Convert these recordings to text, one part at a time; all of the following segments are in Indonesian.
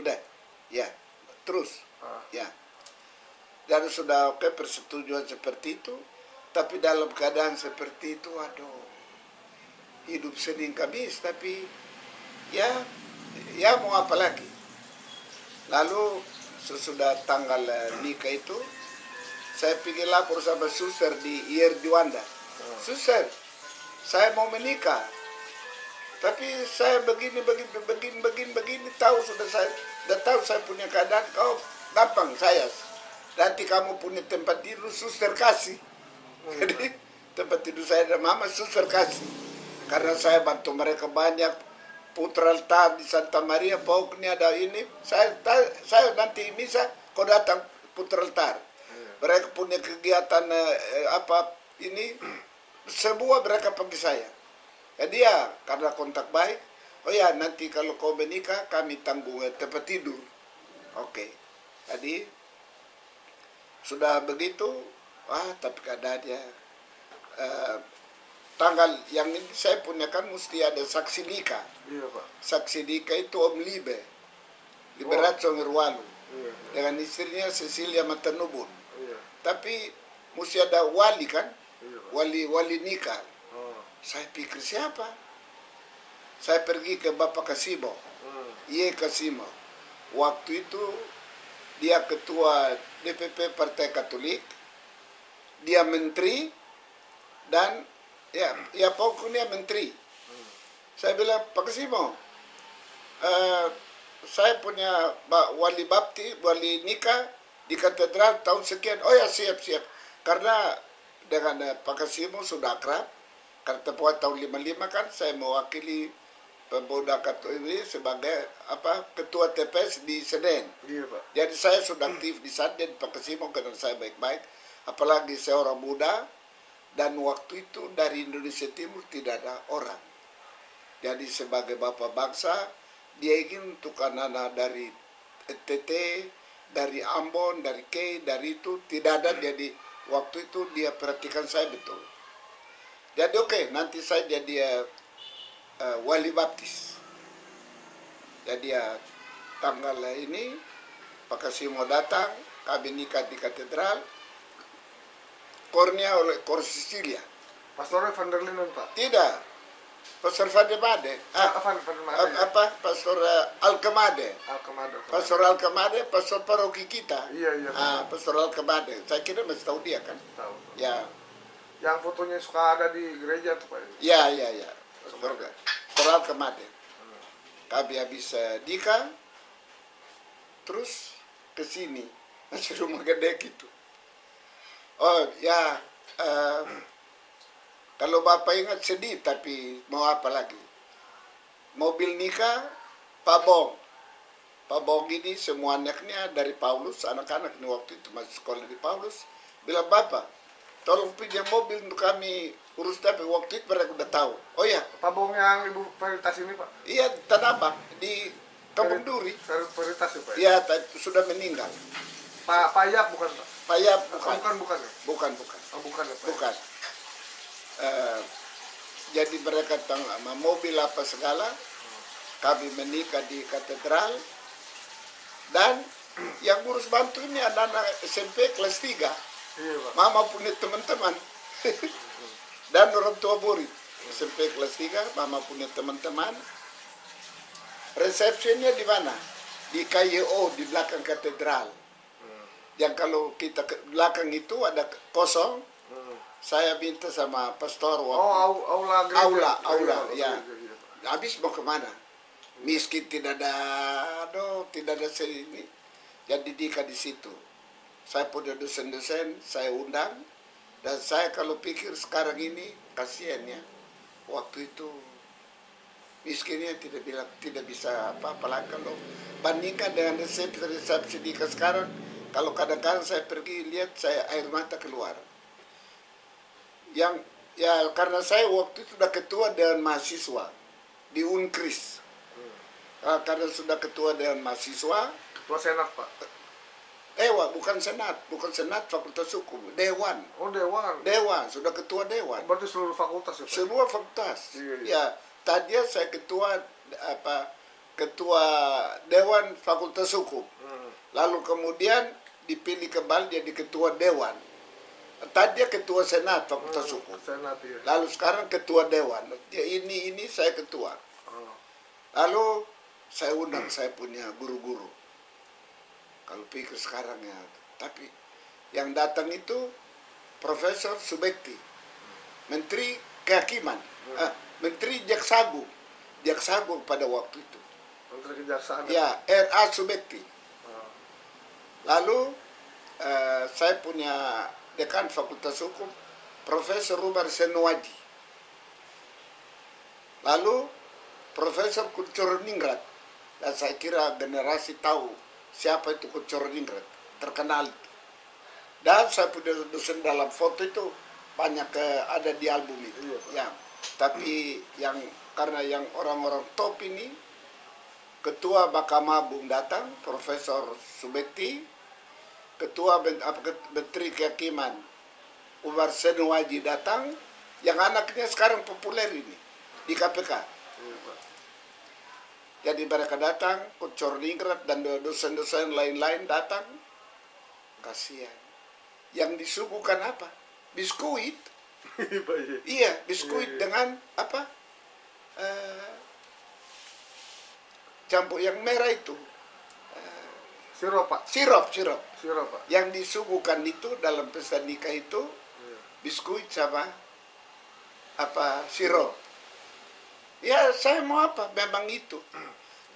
udah, ya, terus, ya. Dan sudah oke persetujuan seperti itu, tapi dalam keadaan seperti itu, aduh, hidup Senin Kamis, tapi ya mau apa lagi. Lalu sesudah tanggal nikah itu, saya pergi lapor sama suster di IR Juanda. Suster, saya mau menikah, tapi saya begini, sudah tahu saya punya keadaan, kau gampang saya. Nanti kamu punya tempat tidur, suster kasih. Jadi tempat tidur saya dan mama suster kasih. Karena saya bantu mereka banyak, putra altar di Santa Maria, pokoknya ada ini. Saya nanti misa, kau datang putra altar. Mereka punya kegiatan ini, semua mereka panggil saya. Jadi ya, karena kontak baik, oh ya nanti kalau kau menikah, kami tanggung tempat tidur. Oke. Jadi, sudah begitu, tapi keadaannya, tanggal yang ini saya punya kan mesti ada saksi nikah. Iya, Pak. Saksi nikah itu Om Liberazzo Ngerwalu. Iya. Dengan istrinya Cecilia Matanubun. Iya. Tapi mesti ada wali kan, Iya, wali nikah. Saya pikir siapa? Saya pergi ke Bapak Kasimo, Iya Kasimo. Waktu itu dia ketua DPP Partai Katolik, dia menteri, dan ya pokoknya menteri. Saya bilang, Pak Kasimo, saya punya wali nikah di katedral tahun sekian. Oh ya, siap. Karena dengan Pak Kasimo sudah akrab, karena tepat tahun 55 kan saya mewakili pemuda Katolik ini sebagai ketua TPS di Senen. Iya, Pak. Jadi saya sudah aktif di sana, dan Pak Kasimo kenal saya baik-baik. Apalagi saya orang muda, dan waktu itu dari Indonesia Timur tidak ada orang. Jadi sebagai bapak bangsa, dia ingin untuk anak-anak dari TT, dari Ambon, dari K, dari itu tidak ada. Jadi waktu itu dia perhatikan saya betul. Jadi oke, nanti saya jadi wali baptis. Jadi tanggal ini Pak Kasimo datang, kami nikah di katedral, kornya oleh Kor Sicilia. Pastor Van der Linden, Pak? Tidak, Pastor Van der Made. Pastor Alkemade. Pastor Alkemade, pastor paroki kita. Iya. Pastor Alkemade. Saya kira masih tahu dia kan? Tahu. Ya. Yang fotonya suka ada di gereja tuh, Pak? Ya. Pastor Alkemade. Kami habis nikah, terus ke sini, masih rumah gede gitu. Oh ya, kalau Bapak ingat sedih, tapi mau apa lagi? Mobil nikah, Pak Bong ini semua anaknya dari Paulus, anak-anak ini waktu itu masih sekolah di Paulus, bilang, Bapak, tolong pinjam mobil untuk kami urus, tapi waktu itu mereka udah tahu. Oh ya. Pak Bong yang Ibu Veritas ini, Pak? Iya, Tanah Abang, di Kampung Duri. Veritas ya, Pak? Iya, sudah meninggal. Pak Yap bukan, Pak? Pak Yap bukan. Bukan ya? Bukan. Oh, bukan ya, Pak? Bukan. Jadi mereka sama mobil apa segala, kami menikah di katedral, dan yang ngurus bantu ini anak-anak SMP kelas 3. Iya, Pak. Mama punya teman-teman dan orang tua murid SMP kelas 3, mama punya teman-teman. Resepsinya di mana? Di KYO, di belakang katedral. Yang kalau kita ke belakang itu ada kosong, saya minta sama pastor waktu. Aula gereja. Aula, ya. Gereja. Habis mau kemana? Miskin tidak ada sini. Jadi nikah di situ. Saya punya dosen-dosen, saya undang, dan saya kalau pikir sekarang ini kasihan ya. Waktu itu miskinnya tidak bisa apa-apa lagi. Kalau bandingkan dengan resepsi nikah sekarang, kalau kadang-kadang saya pergi lihat, saya air mata keluar. Yang ya karena saya waktu itu sudah ketua dewan mahasiswa di Unkris. Karena sudah ketua dewan mahasiswa. Ketua senat, Pak? Bukan senat fakultas hukum, dewan. Oh, dewan. Dewan, sudah ketua dewan. Berarti seluruh fakultas ya, Pak? Semua fakultas. Iya. Ya, tadinya saya ketua ketua Dewan Fakultas Hukum. Lalu kemudian dipilih kembali jadi ketua Dewan. Tadi dia ketua Senat Fakultas Hukum. Senat, ya. Lalu sekarang ketua Dewan. Ya, ini saya ketua. Oh. Lalu saya undang saya punya guru-guru. Kalau pikir sekarang ya. Tapi yang datang itu Profesor Subekti, Menteri Kehakiman, Menteri Jaksagung pada waktu itu. Menteri Kejaksaan. Ya, R.A. Subekti. Oh. Lalu saya punya dekan Fakultas Hukum, Profesor Rubar Senwadi. Lalu Profesor Kuncoro-Ningrat. Dan saya kira generasi tahu siapa itu Kuncoro-Ningrat, terkenal. Dan saya punya dosen dalam foto itu banyak ada di album itu. Iya, Ya, tapi yang karena yang orang-orang top ini, Ketua Mahkamah Agung datang, Profesor Subekti, Ketua Menteri Kehakiman Umar Senwaji datang, yang anaknya sekarang populer ini di KPK. Iya, Pak. Jadi mereka datang, Kuncoro-Ningrat dan dosen-dosen lain-lain datang. Kasihan. Yang disuguhkan apa? Biskuit. Iya, Pak, iya. Iya, biskuit Iya, iya. dengan apa? Campur yang merah itu. Sirup, Pak. Sirup. Sirup, Pak. Yang disuguhkan itu dalam pesta nikah itu Iya. biskuit sama apa? Sirup. Ya, saya mau apa? Memang itu.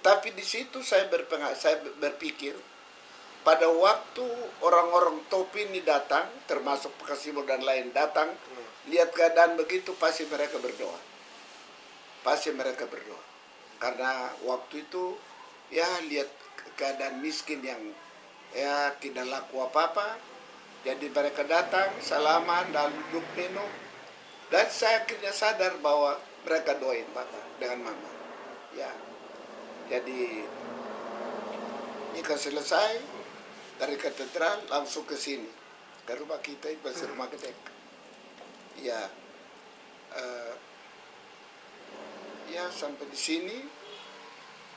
Tapi di situ saya berpikir pada waktu orang-orang top ini datang, termasuk Pakasimo dan lain datang, lihat keadaan begitu pasti mereka berdoa. Karena waktu itu ya lihat keadaan miskin yang ya tidak laku apa-apa. Jadi mereka datang, salaman, dan duduk minum. Dan saya akhirnya sadar bahwa mereka doain Bapak dengan Mama. Ya. Jadi nikah selesai dari katedral langsung ke sini, ke rumah kita, itu masih rumah gede. Ya, ya sampai di sini.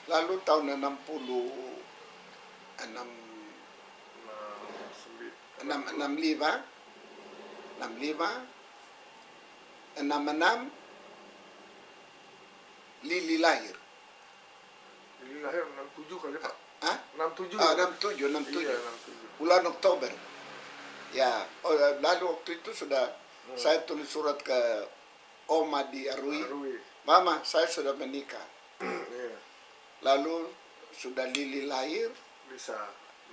Lalu tahun 65, 66, Lili lahir. Ini lahir 67 kali, Pak. Hah? 67. 67. Iya, 67. Bulan Oktober. Ya, lalu waktu itu sudah saya tulis surat ke Oma di Arui. Mama, saya sudah menikah. Iya. Lalu sudah Lili lahir. Bisa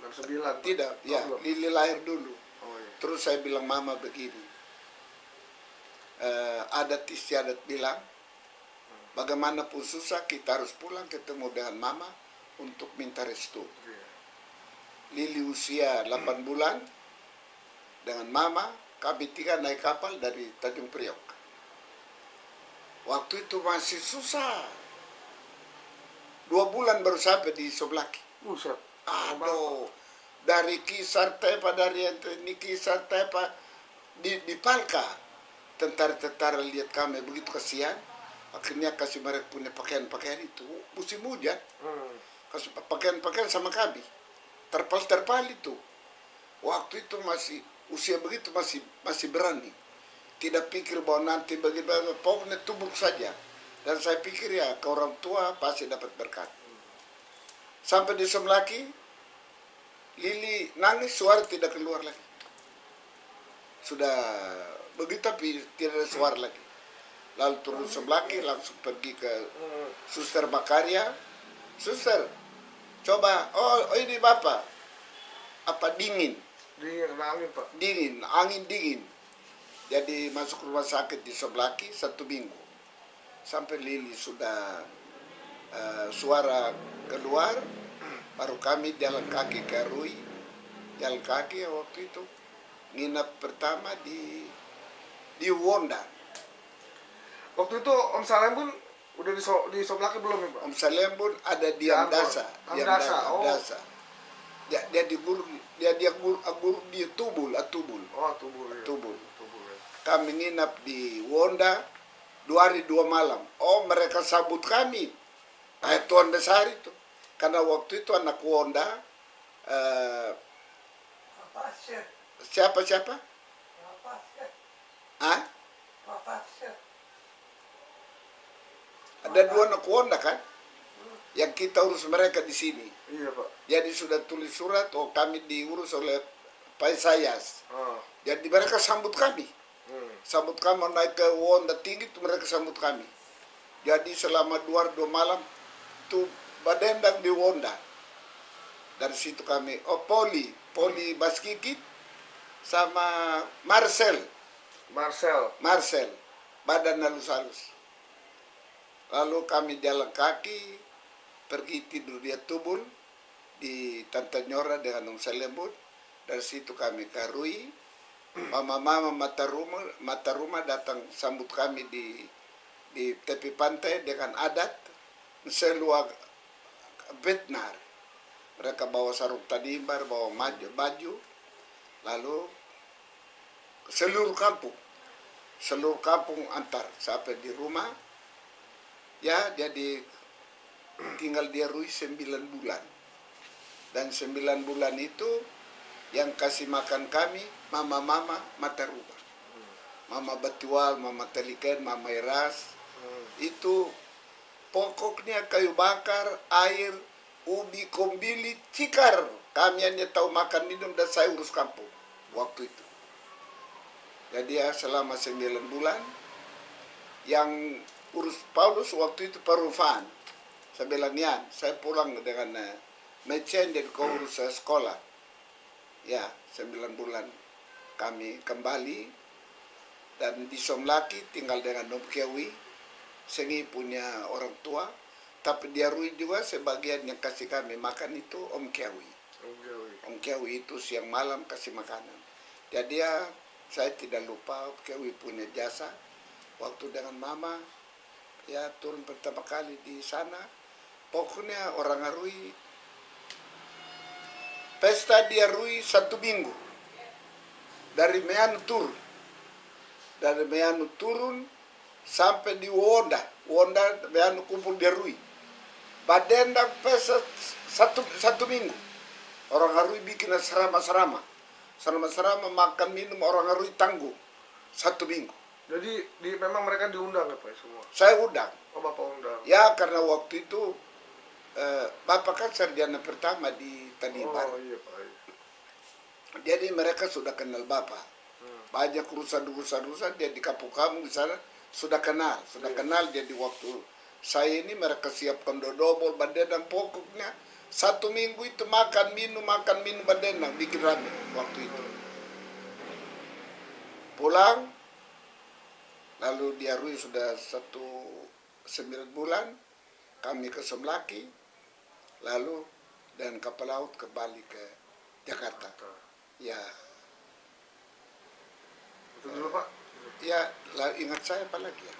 69. Tidak, Pak. ya, Belum. Lili lahir dulu. Oh, iya. Terus saya bilang Mama begini. Adat istiadat bilang, bagaimanapun susah kita harus pulang ketemu dengan Mama untuk minta restu. Iya. Lili usia 8 bulan, dengan Mama, kami 3 naik kapal dari Tanjung Priok. Waktu itu masih susah. 2 bulan baru sampai di Soblaki. Buset. Aduh, dari Kisar Tepa, dari ini Kisar Tepa, di Palka. Tentara-tentara lihat kami begitu kasihan, akhirnya kasih mereka punya pakaian-pakaian itu, musim hujan. Kasih pakaian-pakaian sama kami, terpal itu. Waktu itu masih usia begitu masih berani, tidak pikir bahwa nanti bagaimana, pokoknya tubuh saja. Dan saya pikir ya ke orang tua pasti dapat berkat. Sampai di Semlaki, Lili nangis, suara tidak keluar lagi. Sudah begitu tapi tidak ada suara lagi. Lalu turun Semlaki, langsung pergi ke Suster Makaria. Suster, coba, oh ini Bapak, apa dingin? Dingin, angin, Pak. Dingin, angin dingin. Jadi masuk rumah sakit di Semlaki 1 minggu. Sampai Lili sudah suara keluar, baru kami jalan kaki ke Rui. Jalan kaki waktu itu. Nginap pertama di Wonda. Waktu itu Om Salem pun udah di Soblaki belum ya, Pak? Om Salembun ada di Amdasa. Amdasa. Dia di guru, dia guru di Tubul. Oh, Tubul. Ya. Tubul. Ya. Kami nginap di Wonda 2 hari 2 malam. Oh, mereka sambut kami. Tuan besar itu. Karena waktu itu anak Wonda, eh, siapa? Ah? Ada 2 anak Wonda kan? Yang kita urus mereka di sini. Iya Pak. Jadi sudah tulis surat, kami diurus oleh Pak Isayas. Jadi mereka sambut kami. Sambut kami naik ke Wonda tinggi itu mereka sambut kami. Jadi selama 2 malam itu badendang di Wonda. Dari situ kami, Poli Baskikit sama Marcel, badan halus-halus. Lalu kami jalan kaki, pergi tidur di Tubul, di Tantanyora dengan Om Selembut. Dari situ kami ke Rui. Mama mata rumah datang sambut kami di tepi pantai dengan adat selua Betnar. Mereka bawa sarung tadimbar, bawa baju, lalu seluruh kampung antar sampai di rumah. Ya, jadi tinggal dia Rui 9 bulan. Dan 9 bulan itu yang kasih makan kami mama mata rumah. Mama Batual, mama Teliken, mama Iras. Itu pokoknya kayu bakar, air, ubi, kombili, cikar. Kami hanya tahu makan, minum, dan saya urus kampung waktu itu. Jadi ya selama 9 bulan yang urus Paulus waktu itu Perufan. Saya bilang, ya, saya pulang dengan Mecen dan kau urus sekolah. Ya, 9 bulan kami kembali. Dan di Somlaki tinggal dengan Om Kewi. Sengi punya orang tua. Tapi dia Rui juga sebagian yang kasih kami makan itu Om Kewi. Om Kewi itu siang malam kasih makanan. Jadi ya, saya tidak lupa Om Kewi punya jasa. Waktu dengan mama, ya turun pertama kali di sana. Pokoknya orang Rui, pesta dia Rui 1 minggu. Dari Meanu turun sampai di Wonda Meanu kumpul dia Rui. Badendang pesta satu minggu. Orang Rui bikin serama makan minum orang Rui tangguh 1 minggu. Jadi memang mereka diundang ya Pak semua? Saya undang. Oh Bapak undang? Ya karena waktu itu Bapak kan sarjana pertama di Tanibar. Oh iya Pak. Jadi mereka sudah kenal Bapak. Banyak urusan dia di kampung di sana sudah kenal. Jadi waktu saya ini mereka siapkan dodobol, badendang, pokoknya 1 minggu itu makan minum badendang, bikin rame waktu itu. Pulang, lalu dia Rui sudah 9 bulan, kami ke Somlaki, lalu dan kapal laut kembali ke Jakarta. Ya. Itu dulu Pak. Ya, ingat saya apa lagi ya?